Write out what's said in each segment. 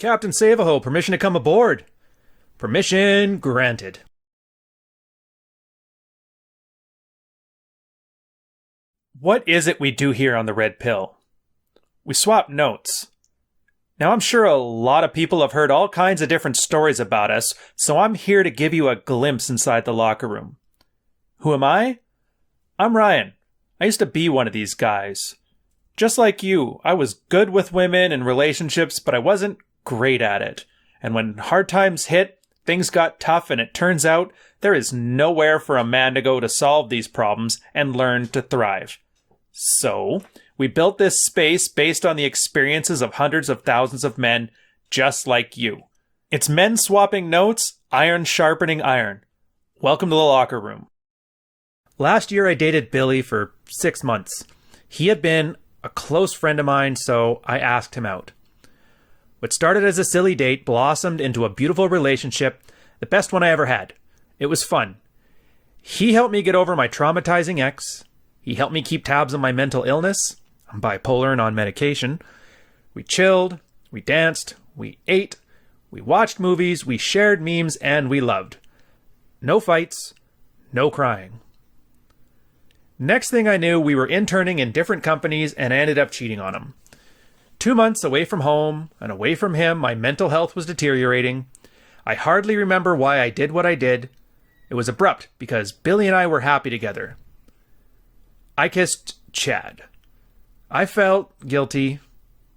Captain Savaho, permission to come aboard. Permission granted. What is it we do here on the Red Pill? We swap notes. Now, I'm sure a lot of people have heard all kinds of different stories about us, so I'm here to give you a glimpse inside the locker room. Who am I? I'm Ryan. I used to be one of these guys. Just like you, I was good with women and relationships, but I wasn't great at it. And when hard times hit, things got tough, and it turns out there is nowhere for a man to go to solve these problems and learn to thrive. So, we built this space based on the experiences of hundreds of thousands of men just like you. It's men swapping notes, iron sharpening iron. Welcome to the locker room. Last year I dated Billy for 6 months. He had been a close friend of mine, so I asked him out. What started as a silly date blossomed into a beautiful relationship, the best one I ever had. It was fun. He helped me get over my traumatizing ex. He helped me keep tabs on my mental illness. I'm bipolar and on medication. We chilled, we danced, we ate, we watched movies, we shared memes, and we loved. No fights, no crying. Next thing I knew, we were interning in different companies, and I ended up cheating on him. 2 months away from home and away from him, my mental health was deteriorating. I hardly remember why I did what I did. It was abrupt because Billy and I were happy together. I kissed Chad. I felt guilty.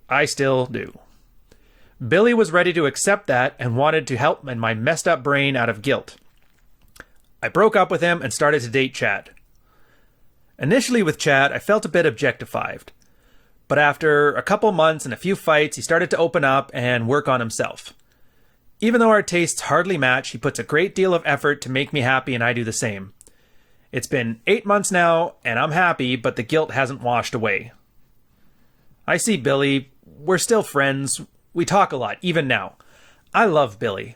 I still do. Billy was ready to accept that and wanted to help my messed up brain out of guilt. I broke up with him and started to date Chad. Initially with Chad, I felt a bit objectified. But after a couple months and a few fights, he started to open up and work on himself. Even though our tastes hardly match, he puts a great deal of effort to make me happy, and I do the same. It's been 8 months now, and I'm happy, but the guilt hasn't washed away. I see Billy. We're still friends. We talk a lot, even now. I love Billy.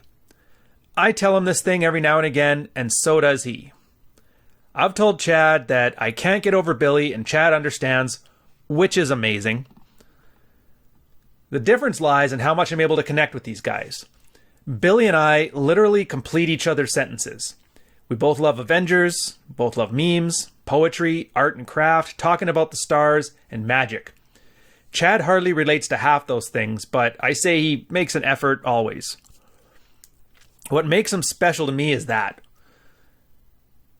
I tell him this thing every now and again, and so does he. I've told Chad that I can't get over Billy, and Chad understands, which is amazing. The difference lies in how much I'm able to connect with these guys. Billy and I literally complete each other's sentences. We both love Avengers, both love memes, poetry, art and craft, talking about the stars, and magic. Chad hardly relates to half those things, but I say he makes an effort always. What makes him special to me is that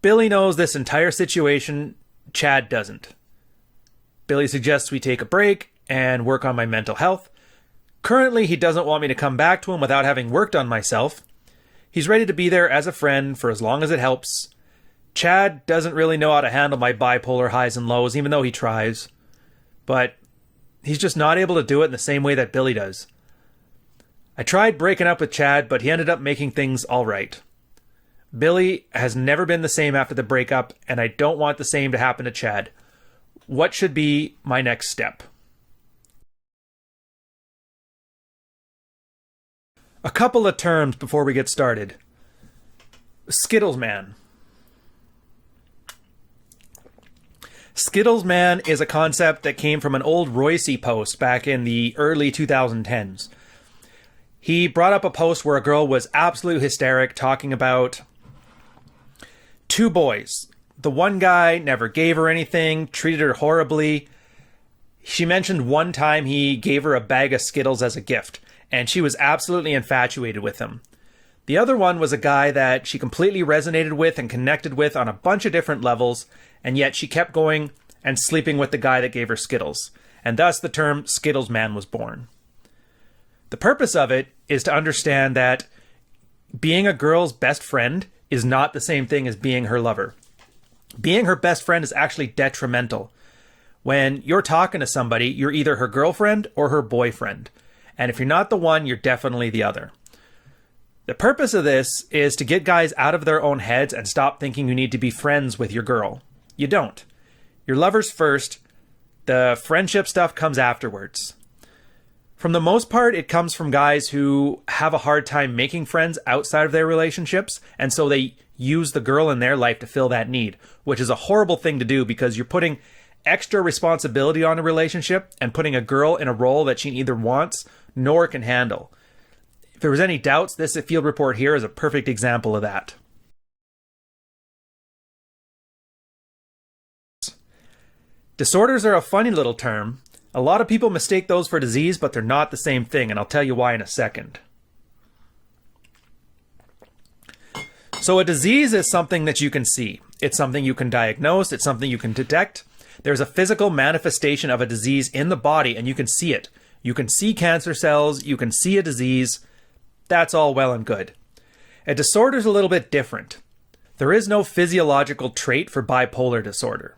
Billy knows this entire situation, Chad doesn't. Billy suggests we take a break and work on my mental health. Currently, he doesn't want me to come back to him without having worked on myself. He's ready to be there as a friend for as long as it helps. Chad doesn't really know how to handle my bipolar highs and lows, even though he tries. But he's just not able to do it in the same way that Billy does. I tried breaking up with Chad, but he ended up making things all right. Billy has never been the same after the breakup, and I don't want the same to happen to Chad. What should be my next step? A couple of terms before we get started. Skittles Man. Skittles Man is a concept that came from an old Royce post back in the early 2010s. He brought up a post where a girl was absolutely hysteric, talking about 2 boys. The one guy never gave her anything, treated her horribly. She mentioned one time he gave her a bag of Skittles as a gift, and she was absolutely infatuated with him. The other one was a guy that she completely resonated with and connected with on a bunch of different levels, and yet she kept going and sleeping with the guy that gave her Skittles, and thus the term Skittles Man was born. The purpose of it is to understand that being a girl's best friend is not the same thing as being her lover. Being her best friend is actually detrimental. When you're talking to somebody, you're either her girlfriend or her boyfriend. And if you're not the one, you're definitely the other. The purpose of this is to get guys out of their own heads and stop thinking you need to be friends with your girl. You don't. Your lover's first. The friendship stuff comes afterwards. From the most part, it comes from guys who have a hard time making friends outside of their relationships, and so they use the girl in their life to fill that need, which is a horrible thing to do because you're putting extra responsibility on a relationship and putting a girl in a role that she neither wants nor can handle. If there was any doubts, this field report here is a perfect example of that. Disorders are a funny little term. A lot of people mistake those for disease, but they're not the same thing, and I'll tell you why in a second. So a disease is something that you can see. It's something you can diagnose. It's something you can detect. There's a physical manifestation of a disease in the body, and you can see it. You can see cancer cells. You can see a disease. That's all well and good. A disorder is a little bit different. There is no physiological trait for bipolar disorder.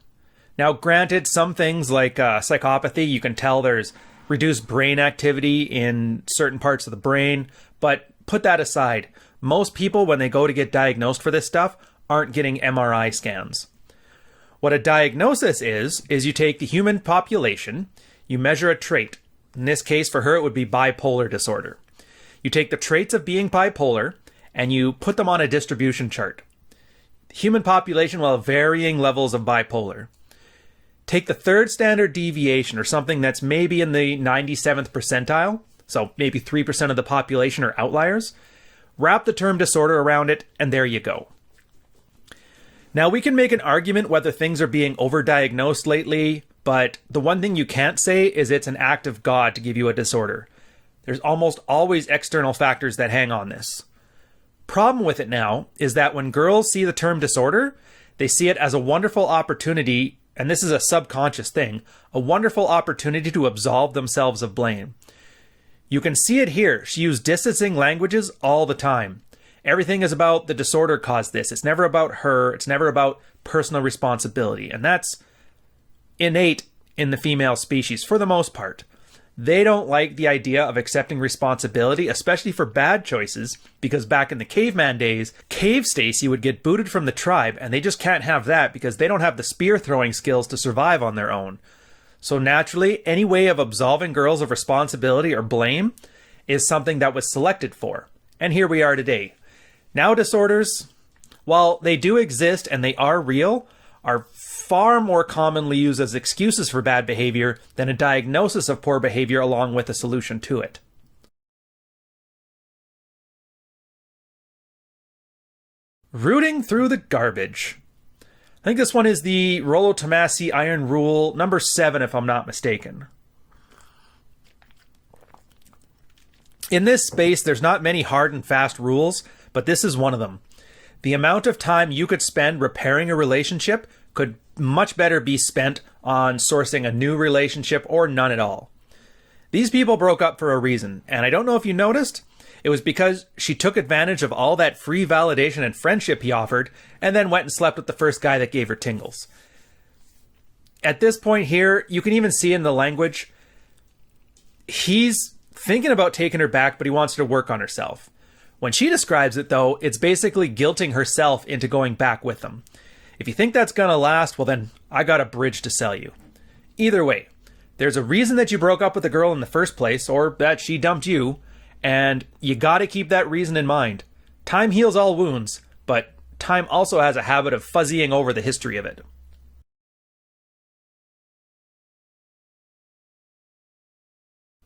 Now, granted, some things like psychopathy, you can tell there's reduced brain activity in certain parts of the brain, but put that aside. Most people, when they go to get diagnosed for this stuff, aren't getting MRI scans. What a diagnosis is you take the human population, you measure a trait. In this case, for her, it would be bipolar disorder. You take the traits of being bipolar, and you put them on a distribution chart. The human population will have varying levels of bipolar. Take the third standard deviation, or something that's maybe in the 97th percentile, so maybe 3% of the population are outliers, wrap the term disorder around it, and there you go. Now, we can make an argument whether things are being overdiagnosed lately, but the one thing you can't say is it's an act of God to give you a disorder. There's almost always external factors that hang on this. Problem with it now is that when girls see the term disorder, they see it as a wonderful opportunity, and this is a subconscious thing, a wonderful opportunity to absolve themselves of blame. You can see it here. She used distancing languages all the time. Everything is about the disorder caused this. It's never about her. It's never about personal responsibility. And that's innate in the female species for the most part. They don't like the idea of accepting responsibility, especially for bad choices, because back in the caveman days, Cave Stacy would get booted from the tribe, and they just can't have that because they don't have the spear throwing skills to survive on their own. So naturally, any way of absolving girls of responsibility or blame is something that was selected for. And here we are today. Now disorders, while they do exist and they are real, are far more commonly used as excuses for bad behavior than a diagnosis of poor behavior along with a solution to it. Rooting through the garbage. I think this one is the Rollo Tomassi Iron Rule, number 7 if I'm not mistaken. In this space, there's not many hard and fast rules, but this is one of them. The amount of time you could spend repairing a relationship could much better be spent on sourcing a new relationship or none at all. These people broke up for a reason, and I don't know if you noticed, it was because she took advantage of all that free validation and friendship he offered, and then went and slept with the first guy that gave her tingles. At this point here, you can even see in the language, he's thinking about taking her back, but he wants her to work on herself. When she describes it, though, it's basically guilting herself into going back with him. If you think that's gonna last, well then, I got a bridge to sell you. Either way, there's a reason that you broke up with a girl in the first place, or that she dumped you, and you gotta keep that reason in mind. Time heals all wounds, but time also has a habit of fuzzying over the history of it.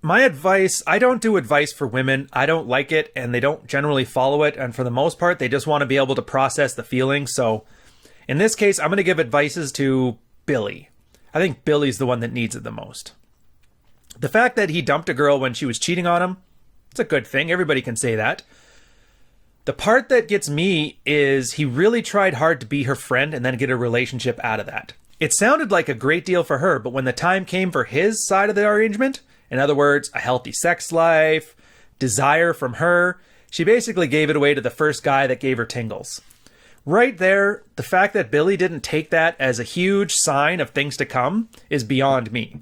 My advice, I don't do advice for women. I don't like it, and they don't generally follow it, and for the most part, they just want to be able to process the feelings, so in this case, I'm going to give advices to Billy. I think Billy's the one that needs it the most. The fact that he dumped a girl when she was cheating on him, it's a good thing. Everybody can say that. The part that gets me is he really tried hard to be her friend and then get a relationship out of that. It sounded like a great deal for her, but when the time came for his side of the arrangement, in other words, a healthy sex life, desire from her, she basically gave it away to the first guy that gave her tingles. Right there, the fact that Billy didn't take that as a huge sign of things to come is beyond me.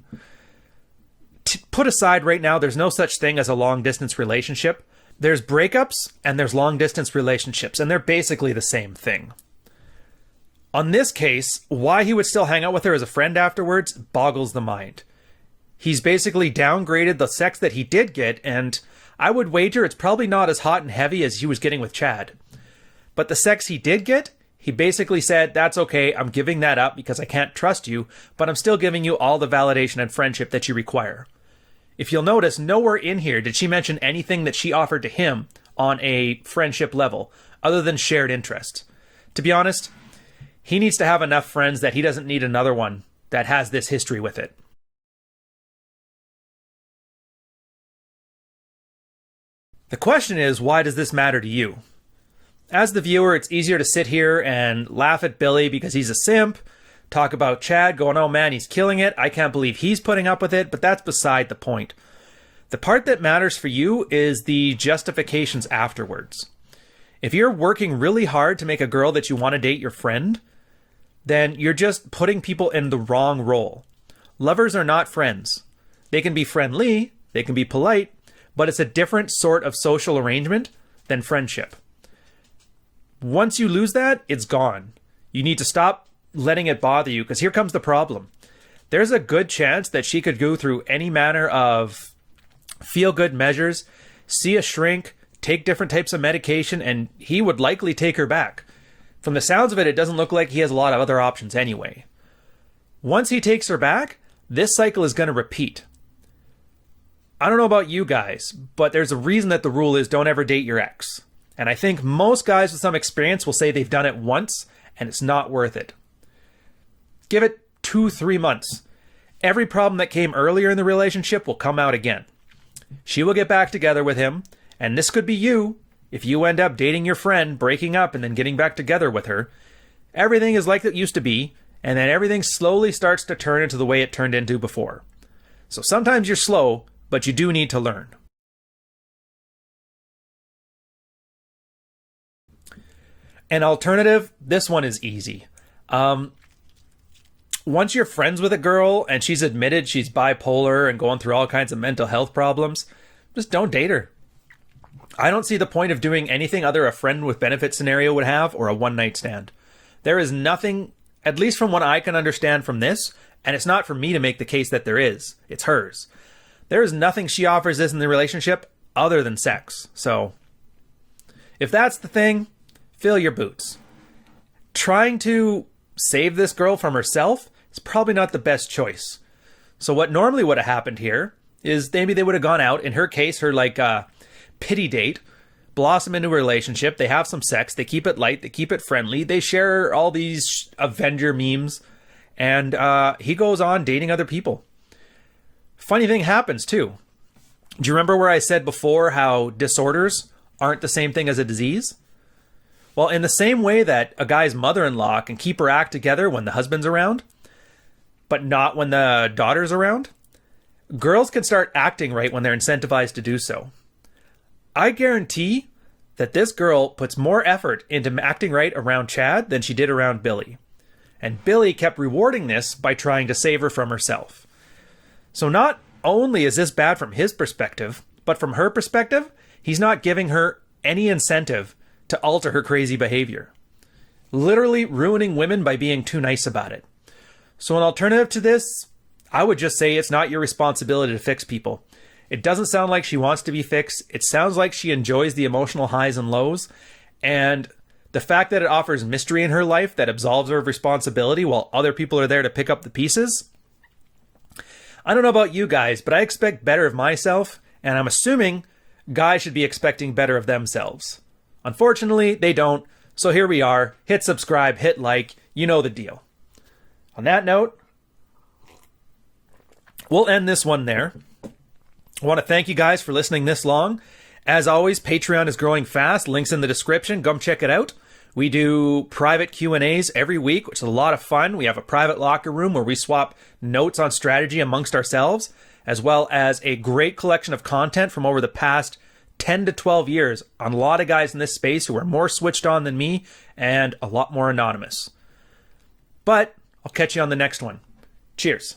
Put aside right now, there's no such thing as a long-distance relationship. There's breakups and there's long-distance relationships, and they're basically the same thing. On this case, why he would still hang out with her as a friend afterwards boggles the mind. He's basically downgraded the sex that he did get, and I would wager it's probably not as hot and heavy as he was getting with Chad. But the sex he did get, he basically said, that's okay, I'm giving that up because I can't trust you, but I'm still giving you all the validation and friendship that you require. If you'll notice, nowhere in here did she mention anything that she offered to him on a friendship level, other than shared interests. To be honest, he needs to have enough friends that he doesn't need another one that has this history with it. The question is, why does this matter to you? As the viewer, it's easier to sit here and laugh at Billy because he's a simp, talk about Chad going, oh man, he's killing it, I can't believe he's putting up with it, but that's beside the point. The part that matters for you is the justifications afterwards. If you're working really hard to make a girl that you want to date your friend, then you're just putting people in the wrong role. Lovers are not friends. They can be friendly, they can be polite, but it's a different sort of social arrangement than friendship. Once you lose that, it's gone. You need to stop letting it bother you, because here comes the problem. There's a good chance that she could go through any manner of feel-good measures, see a shrink, take different types of medication, and he would likely take her back. From the sounds of it, it doesn't look like he has a lot of other options anyway. Once he takes her back, this cycle is going to repeat. I don't know about you guys, but there's a reason that the rule is don't ever date your ex. And I think most guys with some experience will say they've done it once and it's not worth it. Give it 2-3 months. Every problem that came earlier in the relationship will come out again. She will get back together with him, and this could be you. If you end up dating your friend, breaking up, and then getting back together with her, everything is like it used to be, and then everything slowly starts to turn into the way it turned into before. So sometimes you're slow, but you do need to learn. An alternative, this one is easy. Once you're friends with a girl and she's admitted she's bipolar and going through all kinds of mental health problems, just don't date her. I don't see the point of doing anything other a friend with benefit scenario would have, or a one-night stand. There is nothing, at least from what I can understand from this, and it's not for me to make the case that there is, it's hers. There is nothing she offers us in the relationship other than sex. So, if that's the thing, fill your boots. Trying to save this girl from herself is probably not the best choice. So what normally would have happened here is maybe they would have gone out, in her case, her pity date, blossom into a relationship, they have some sex, they keep it light, they keep it friendly, they share all these Avenger memes, and he goes on dating other people. Funny thing happens too. Do you remember where I said before how disorders aren't the same thing as a disease? Well, in the same way that a guy's mother-in-law can keep her act together when the husband's around, but not when the daughter's around, girls can start acting right when they're incentivized to do so. I guarantee that this girl puts more effort into acting right around Chad than she did around Billy. And Billy kept rewarding this by trying to save her from herself. So not only is this bad from his perspective, but from her perspective, he's not giving her any incentive to alter her crazy behavior. Literally ruining women by being too nice about it. So an alternative to this, I would just say it's not your responsibility to fix people. It doesn't sound like she wants to be fixed. It sounds like she enjoys the emotional highs and lows. And the fact that it offers mystery in her life that absolves her of responsibility while other people are there to pick up the pieces. I don't know about you guys, but I expect better of myself, and I'm assuming guys should be expecting better of themselves. Unfortunately, they don't. So here we are. Hit subscribe, hit like, you know the deal. On that note, we'll end this one there. I want to thank you guys for listening this long. As always, Patreon is growing fast. Links in the description. Come check it out. We do private Q&As every week, which is a lot of fun. We have a private locker room where we swap notes on strategy amongst ourselves, as well as a great collection of content from over the past 10 to 12 years on a lot of guys in this space who are more switched on than me and a lot more anonymous. But I'll catch you on the next one. Cheers.